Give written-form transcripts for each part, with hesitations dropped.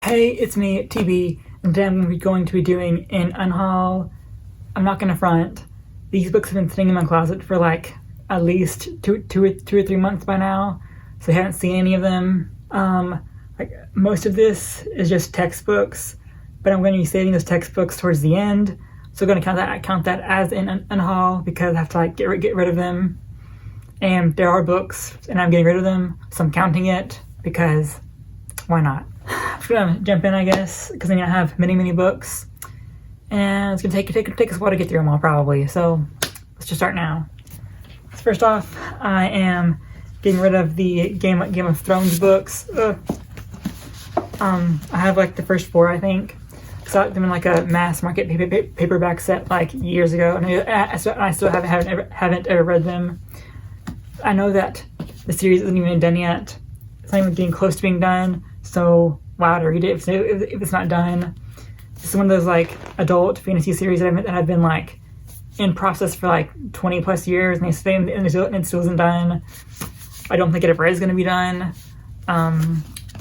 Hey, it's me, TB, and today I'm going to be doing an Unhaul. I'm not gonna front. These books have been sitting in my closet for like at least two or 3 months by now, so I haven't seen any of them. Like most of this is just textbooks, but I'm going to be saving those textbooks towards the end, so I'm going to count that as an Unhaul because I have to like get rid of them. And there are books, and I'm getting rid of them, so I'm counting it because why not? I'm just gonna jump in, I guess, because I'm gonna have many books, and it's gonna take us a while to get through them all, probably. So let's just start now. So first off, I am getting rid of the Game of Thrones books. I have like the first 4, I think. I saw them in like a mass market paperback set like years ago, and I still haven't ever read them. I know that the series isn't even done yet. It's not even getting close to being done, so wow, to read it if it's not done. This is one of those like adult fantasy series that have been like in process for like 20 plus years, and it still isn't done. I don't think it ever is going to be done.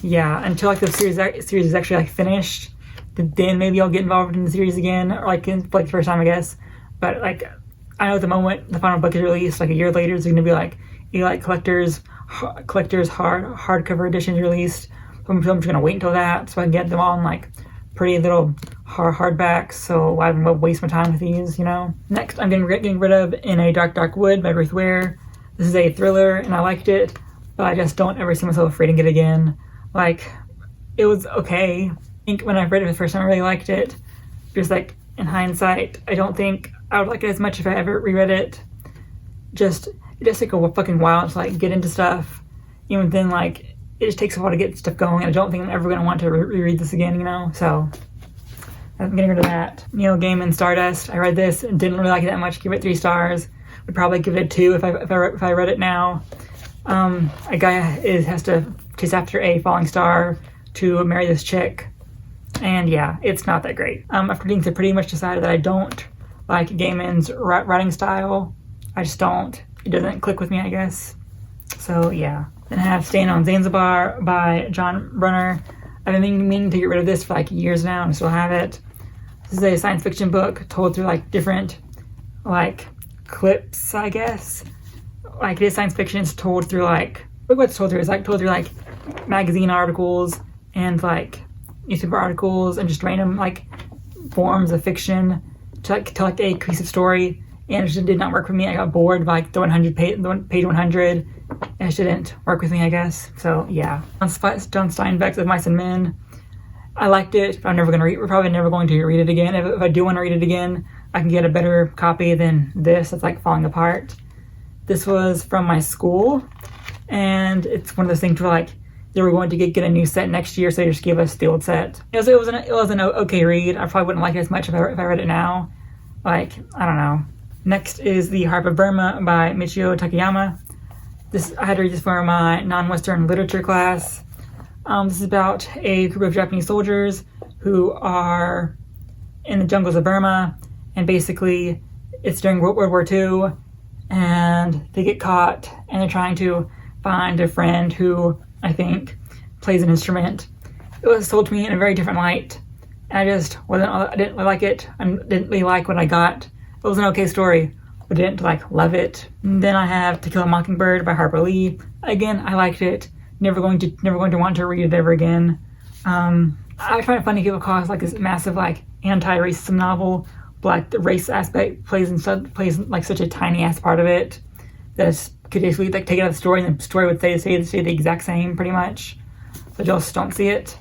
Yeah, until like the series is actually like finished, then maybe I'll get involved in the series again, or like the first time, I guess. But like, I know at the moment the final book is released, like a year later, it's going to be like collectors hardcover editions released. I'm just going to wait until that so I can get them all in like pretty little hardbacks, so I won't waste my time with these, you know. Next, I'm getting rid of In a Dark Wood by Ruth Ware. This is a thriller, and I liked it, but I just don't ever see myself reading it again. Like, it was okay. I think when I read it for the first time, I really liked it. Just like, in hindsight, I don't think I would like it as much if I ever reread it. It just takes a fucking while to like get into stuff. Even then, like, it just takes a while to get stuff going. I don't think I'm ever going to want to reread this again, you know? So, I'm getting rid of that. Neil Gaiman's Stardust. I read this and didn't really like it that much. Give it 3 stars. Would probably give it a 2 if I read it now. A guy has to chase after a falling star to marry this chick. And yeah, it's not that great. After reading, I pretty much decided that I don't like Gaiman's writing style. I just don't. It doesn't click with me, I guess. So yeah. Then I have Staying on Zanzibar by John Brunner. I've been meaning to get rid of this for like years now, and I still have it. This is a science fiction book told through like different like clips, I guess. Like, it is science fiction. It's told through like, what's told through? It's like told through like magazine articles and like newspaper articles and just random like forms of fiction to like tell like a cohesive story. And it just did not work for me. I got bored by like the page 100, and it didn't work with me, I guess. So yeah. John Steinbeck's Of Mice and Men. I liked it, but we're probably never going to read it again. If I do want to read it again, I can get a better copy than this. It's like falling apart. This was from my school, and it's one of those things where like they were going to get a new set next year, so they just gave us the old set. It was an okay read. I probably wouldn't like it as much if I read it now. Like, I don't know. Next is The Harp of Burma by Michio Takayama. I had to read this for my non-Western literature class. This is about a group of Japanese soldiers who are in the jungles of Burma, and basically it's during World War II, and they get caught, and they're trying to find a friend who, I think, plays an instrument. It was sold to me in a very different light, and I didn't really like it. I didn't really like what I got. It was an okay story, but I didn't like love it. And then I have To Kill a Mockingbird by Harper Lee. Again, I liked it. Never going to want to read it ever again. I find it funny people call it like this massive like anti-racism novel, but like the race aspect plays like such a tiny ass part of it that could basically like take it out of the story, and the story would stay the exact same pretty much. So just don't see it.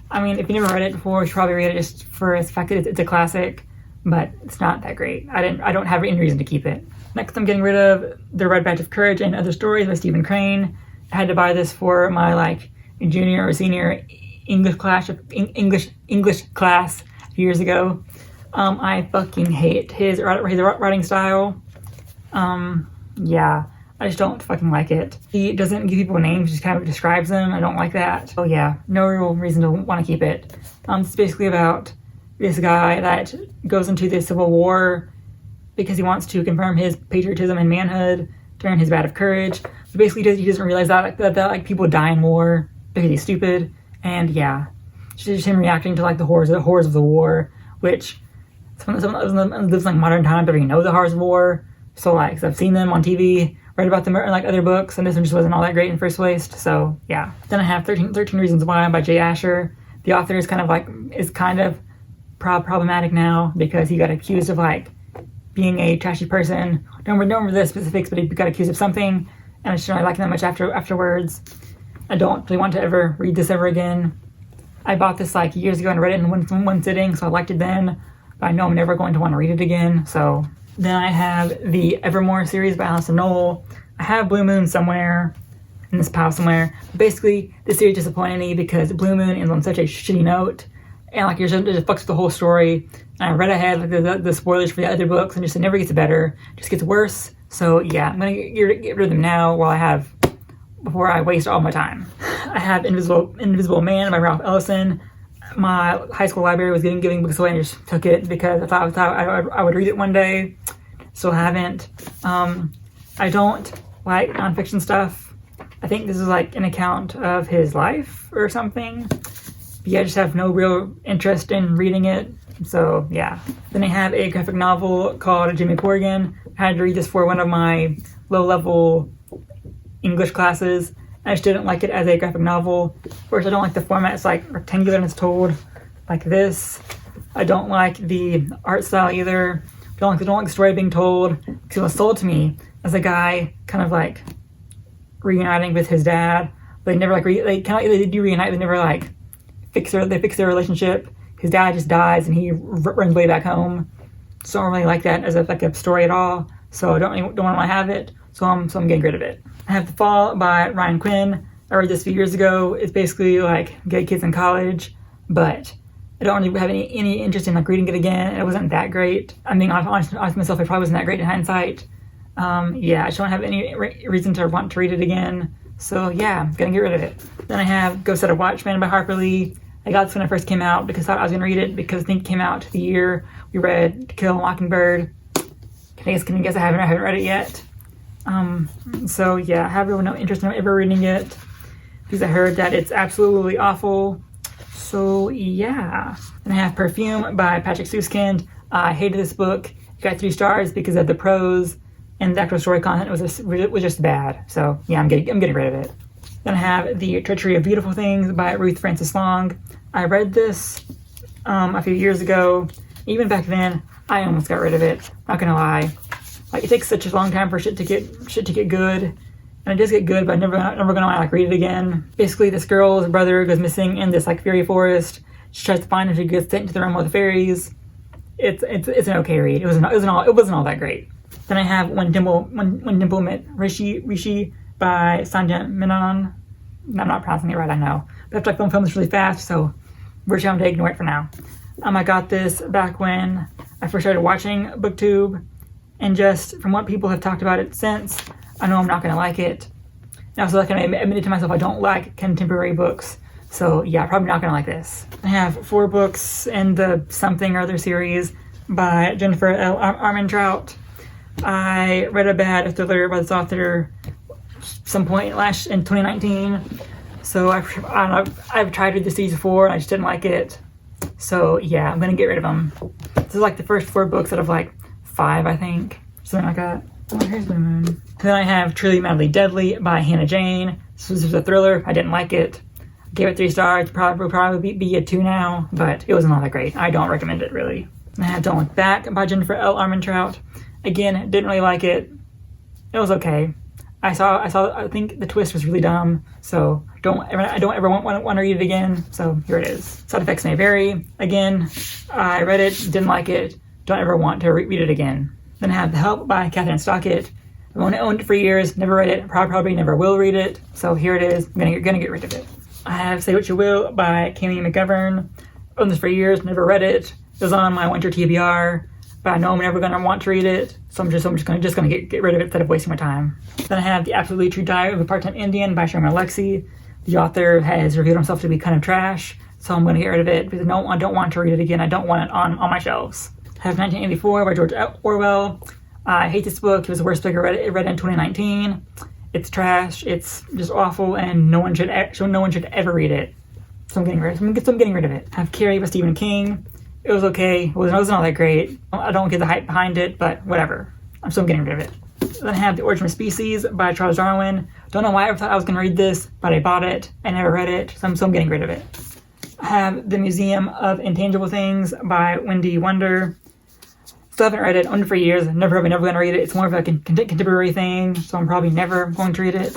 I mean, if you never read it before, you should probably read it just for the fact that it's a classic. But it's not that great. I don't have any reason to keep it. Next, I'm getting rid of The Red Badge of Courage and Other Stories by Stephen Caine. I had to buy this for my like junior or senior English class a few years ago. I fucking hate his writing style. Yeah, I just don't fucking like it. He doesn't give people names, just kind of describes them. I don't like that. So yeah, no real reason to want to keep it. It's basically about this guy that goes into the Civil War because he wants to confirm his patriotism and manhood during his Badge of Courage. So basically, he doesn't realize that like people die in war because he's stupid. And yeah, just him reacting to like the horrors of the war, which someone lives like modern times already know the horrors of war. So like, so I've seen them on TV, read about them in like other books, and this one just wasn't all that great in first place. So yeah. Then I have 13 Reasons Why by Jay Asher. The author is kind of problematic now because he got accused of like being a trashy person. Don't remember the specifics, but he got accused of something, and I just didn't really like him that much afterwards. I don't really want to ever read this ever again. I bought this like years ago and read it in one sitting, so I liked it then, but I know I'm never going to want to read it again. So then I have the Evermore series by Unhaul. I have Blue Moon somewhere in this pile somewhere. Basically, this series disappointed me because Blue Moon ends on such a shitty note, and like it just fucks with the whole story. And I read ahead like the spoilers for the other books, and just it never gets better, it just gets worse. So yeah, I'm gonna get rid of them now before I waste all my time. I have Invisible Man by Ralph Ellison. My high school library was giving books away, and I just took it because I thought I would read it one day. Still haven't. I don't like nonfiction stuff. I think this is like an account of his life or something. But yeah, I just have no real interest in reading it. So yeah. Then I have a graphic novel called Jimmy Corrigan. I had to read this for one of my low-level English classes. I just didn't like it as a graphic novel. First, I don't like the format. It's like rectangular and it's told like this. I don't like the art style either. I don't like the story being told, because it was sold to me as a guy kind of like reuniting with his dad. But they never like they do reunite. They never like fix their relationship. His dad just dies and he runs way back home. So I don't really like that as a story at all. So I don't want to have it. So I'm getting rid of it. I have The Fall by Ryan Quinn. I read this a few years ago. It's basically like gay kids in college, but I don't really have any interest in like reading it again. It wasn't that great. I'm being honest with myself. It probably wasn't that great in hindsight. Yeah, I just don't have any reason to want to read it again. So yeah, I'm gonna get rid of it. Then I have Go Set a Watchman by Harper Lee. I got this when it first came out because I thought I was gonna read it because I think it came out the year we read To Kill a Mockingbird. Can you guess I haven't read it yet. So yeah, I have really no interest in ever reading it because I heard that it's absolutely awful. So yeah. Then I have Perfume by Patrick Suskind. I hated this book. It got 3 stars because of the prose, and the actual story content was just bad. So yeah, I'm getting rid of it. Then I have The Treachery of Beautiful Things by Ruth Francis Long. I read this a few years ago. Even back then, I almost got rid of it. Not gonna lie. Like, it takes such a long time for shit to get good, and it does get good, but I'm never gonna want to like read it again. Basically, this girl's brother goes missing in this like fairy forest. She tries to find him. She gets sent to the realm of the fairies. It's an okay read. It wasn't all that great. Then I have When Dimple Met Rishi by Sanjay Menon. I'm not pronouncing it right, I know. But I have to like film this really fast, so we're trying to ignore it for now. I got this back when I first started watching BookTube. And just from what people have talked about it since, I know I'm not going to like it. And also, like, I admitted to myself I don't like contemporary books. So yeah, probably not going to like this. I have 4 books in the Something or Other series by Jennifer L. Armentrout. I read a bad thriller by this author some point in 2019. So I've tried to read the series before and I just didn't like it. So yeah, I'm going to get rid of them. This is like the first 4 books out of like 5, I think. Something like that. Oh, here's Blue Moon. Then I have Truly Madly Deadly by Hannah Jane. This was a thriller. I didn't like it. Gave it 3 stars. Probably be a 2 now, but it wasn't all that great. I don't recommend it, really. And I have Don't Look Back by Jennifer L. Armentrout. Again, didn't really like it. It was okay. I think the twist was really dumb, so I don't ever want to read it again, so here it is. Side effects may vary. Again, I read it, didn't like it. Don't ever want to read it again. Then I have The Help by Catherine Stockett. I've owned it for years, never read it, probably never will read it. So here it is. I'm gonna get rid of it. I have Say What You Will by Caine McGovern. Owned this for years, never read it. It was on my winter TBR, but I know I'm never gonna want to read it, so I'm just gonna get rid of it instead of wasting my time. Then I have The Absolutely True Diary of a Part-Time Indian by Sherman Alexie. The author has revealed himself to be kind of trash, so I'm gonna get rid of it because no, I don't want to read it again. I don't want it on my shelves. I have 1984 by George Orwell. I hate this book. It was the worst book I read in 2019. It's trash. It's just awful, and no one should ever read it. So I'm getting rid of it. I have Carrie by Stephen King. It was okay. It wasn't all that great. I don't get the hype behind it, but whatever. I'm still getting rid of it. Then I have The Origin of Species by Charles Darwin. Don't know why I ever thought I was going to read this, but I bought it. I never read it, so I'm still getting rid of it. I have The Museum of Intangible Things by Wendy Wonder. Still haven't read it. Owned it for years. Probably never going to read it. It's more of a contemporary thing, so I'm probably never going to read it.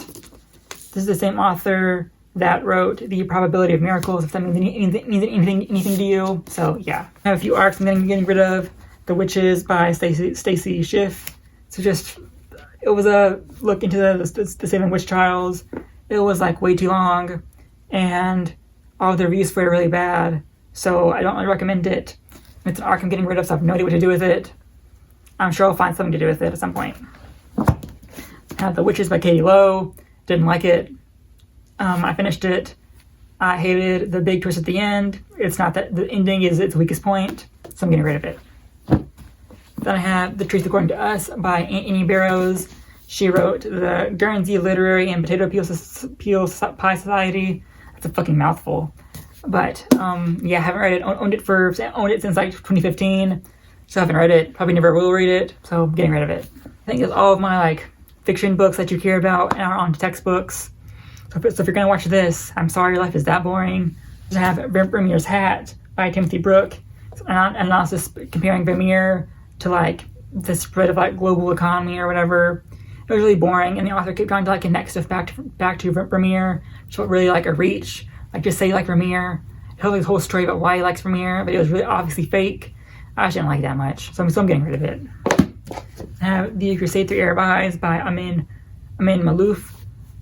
This is the same author that wrote The Probability of Miracles, if that means anything to you. So yeah, I have a few arcs I'm getting rid of. The Witches by Stacy Schiff. So it was a look into the Salem witch trials. It was like way too long, and all the reviews for it are really bad. So I don't really recommend it. It's an arc I'm getting rid of, so I have no idea what to do with it. I'm sure I'll find something to do with it at some point. I have The Witches by Katie Lowe. Didn't like it. I finished it. I hated the big twist at the end. It's not that the ending is its weakest point, so I'm getting rid of it. Then I have The Truth According to Us by Amy Barrows. She wrote the Guernsey Literary and Potato Peel Pie Society. That's a fucking mouthful. But yeah, I haven't read it. Owned it since like 2015. So I haven't read it. Probably never will read it. So I'm getting rid of it. I think it's all of my like fiction books that you care about are on textbooks. So if you're gonna watch this, I'm sorry your life is that boring. I have Vermeer's Hat by Timothy Brook. An analysis comparing Vermeer to like the spread of like global economy or whatever. It was really boring, and the author kept trying to like connect stuff back to Vermeer, which felt really like a reach. Like just say like Vermeer, tell this whole story about why he likes Vermeer, but it was really obviously fake. I just didn't like that much, so I'm getting rid of it. I have The Crusade Through Arab Eyes by Amin Malouf.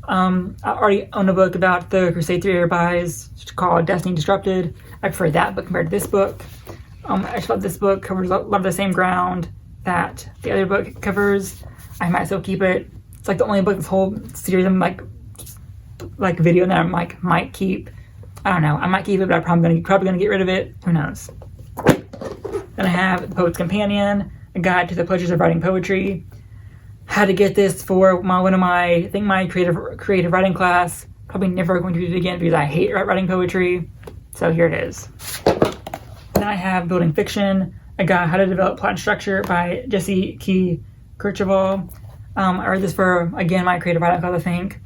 I already own a book about the Crusade Through Arab Eyes called Destiny Disrupted. I prefer that book compared to this book. I just thought this book covers a lot of the same ground that the other book covers. I might still keep it. It's like the only book in this whole series I'm like video that I'm like might keep. I don't know. I might keep it, but I'm probably gonna get rid of it. Who knows? Then I have The Poet's Companion, a guide to the pleasures of writing poetry. Had to get this for my creative writing class. Probably never going to read it again because I hate writing poetry. So here it is. Then I have Building Fiction, a guide how to develop plot and structure by Jesse Key Kirchhoff. I read this for, again, my creative writing class, I think.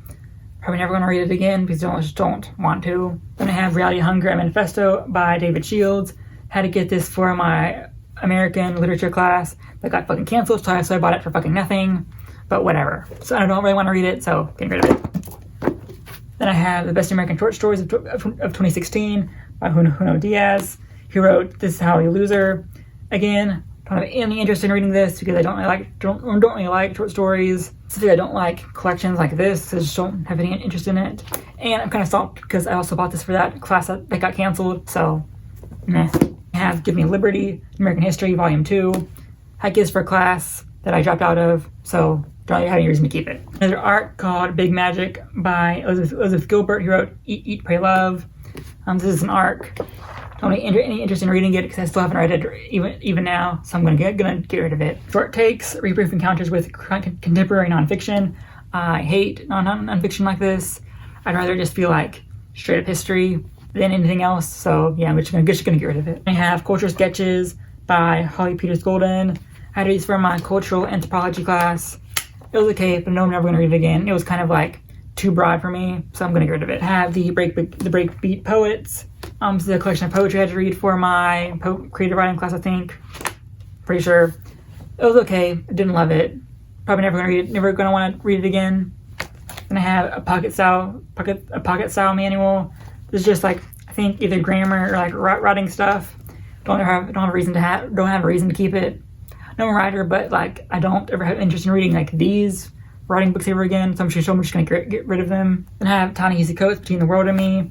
Probably never going to read it again because I just don't want to. Then I have Reality, Hunger, and Manifesto by David Shields. Had to get this for my American literature class that got fucking canceled, so I bought it for fucking nothing. But whatever. So I don't really want to read it, so getting rid of it. Then I have The Best American Short Stories of 2016 by Juno Diaz. He wrote This Is How You Loser. Again, don't have any interest in reading this because I don't really like short stories. Specifically, I don't like collections like this. I just don't have any interest in it. And I'm kind of salty because I also bought this for that class that got canceled. So, meh. I have Give Me Liberty, American History, Volume 2. I guess for a class that I dropped out of, so don't really have any reason to keep it. Another art called Big Magic by Elizabeth Gilbert. He wrote Eat, Pray, Love. This is an arc. Don't have any interest in reading it because I still haven't read it even now, so I'm gonna get rid of it. Short Takes, Rebrief Encounters with Contemporary Nonfiction. I hate nonfiction like this. I'd rather just feel like straight up history than anything else, so yeah, I'm just gonna get rid of it. I have Culture Sketches by Holly Peters Golden. I had these for my cultural anthropology class. It was okay, but no, I'm never gonna read it again. It was kind of like too broad for me, so I'm gonna get rid of it. I have the Breakbeat Poets. This is a collection of poetry I had to read for my creative writing class, I think. Pretty sure. It was okay. I didn't love it. Probably never gonna read it. Never gonna want to read it again. Then I have a pocket style manual. This is just like, I think either grammar or like writing stuff. Don't have a reason to keep it. No writer, but like I don't ever have interest in reading like these writing books ever again, so I'm just gonna get rid of them. Then I have Ta-Nehisi Coates, Between the World and Me.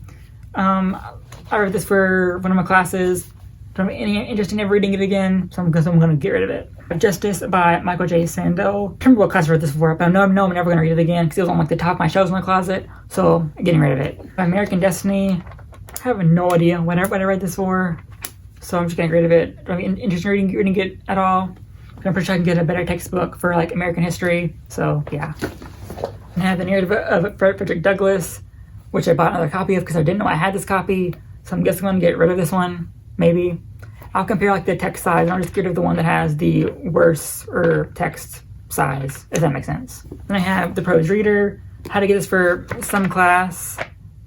I read this for one of my classes. Don't have any interest in ever reading it again, so I'm gonna get rid of it. Justice by Michael J. Sandel. I can't remember what class I read this for, but I know I'm never gonna read it again because it was on like the top of my shelves in my closet, so I'm getting rid of it. American Destiny. I have no idea what I read this for, so I'm just getting rid of it. I don't have any interest in reading it at all. I'm pretty sure I can get a better textbook for like American history, so yeah. And I have The Narrative of Frederick Douglass which I bought another copy of because I didn't know I had this copy. So I'm guessing I'm gonna get rid of this one, maybe. I'll compare like the text size, and I'll just get rid of the one that has the worse text size, if that makes sense. Then I have the Prose Reader. How to get this for some class,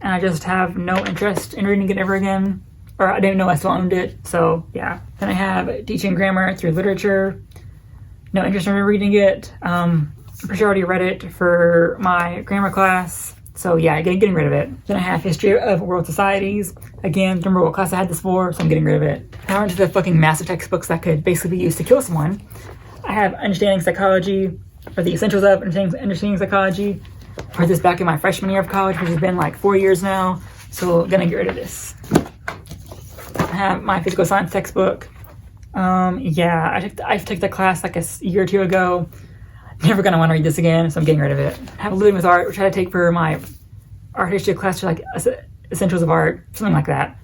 and I just have no interest in reading it ever again. Or I didn't know I still owned it, so yeah. Then I have Teaching Grammar Through Literature. No interest in reading it. I'm pretty sure I already read it for my grammar class, so yeah, getting rid of it. Then I have History of World Societies. Again, remember what class I had this for, so I'm getting rid of it. Now into the fucking massive textbooks that could basically be used to kill someone. I have Understanding Psychology, or the Essentials of Understanding Psychology. I read this back in my freshman year of college, which has been like 4 years now, so gonna get rid of this. I have my physical science textbook. Yeah, I took the class like a year or two ago. Never gonna want to read this again, so I'm getting rid of it. I have Living with Art, which I had to take for my art history class, for like Essentials of Art, something like that.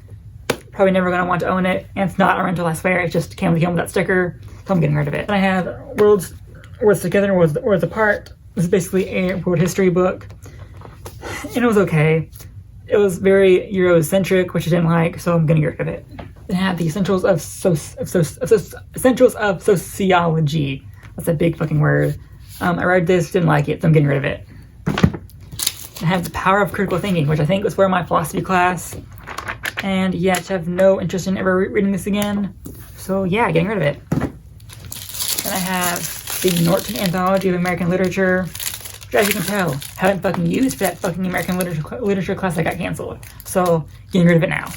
Probably never gonna want to own it, and it's not a rental, I swear. It just came with that sticker, so I'm getting rid of it. Then I have Worlds Together, Worlds Apart. This is basically a world history book, and it was okay. It was very Eurocentric, which I didn't like, so I'm gonna get rid of it. Then I have the Essentials of Sociology. That's a big fucking word. I read this, didn't like it, so I'm getting rid of it. I have The Power of Critical Thinking, which I think was for my philosophy class, and yeah, I just have no interest in ever reading this again, so yeah, getting rid of it. Then I have the Norton Anthology of American Literature, which, as you can tell, haven't fucking used for that fucking American literature class that got canceled. So, getting rid of it now.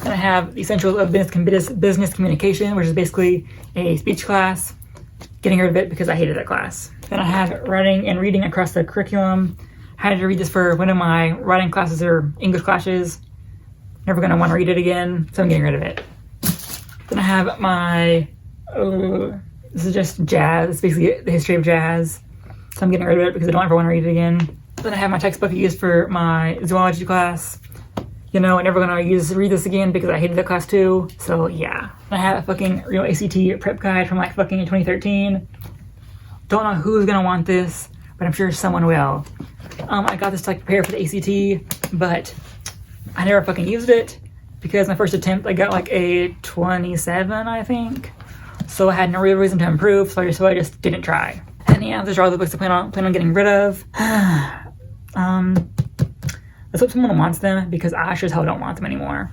Then I have the Essentials of Business Communication, which is basically a speech class. Getting rid of it because I hated that class. Then I have Writing and Reading Across the Curriculum. I had to read this for one of my writing classes or English classes. Never gonna want to read it again, so I'm getting rid of it. Then I have my... this is just jazz. It's basically the history of jazz. So I'm getting rid of it because I don't ever want to read it again. Then I have my textbook I used for my zoology class. You know, I'm never going to read this again because I hated that class too. So yeah. I have a fucking real ACT prep guide from like fucking 2013. Don't know who's going to want this, but I'm sure someone will. I got this to like prepare for the ACT, but I never fucking used it because my first attempt I got like a 27, I think. So I had no real reason to improve, so I just didn't try. And yeah, those are all the books I plan on getting rid of. Let's hope someone wants them, because I sure as hell don't want them anymore.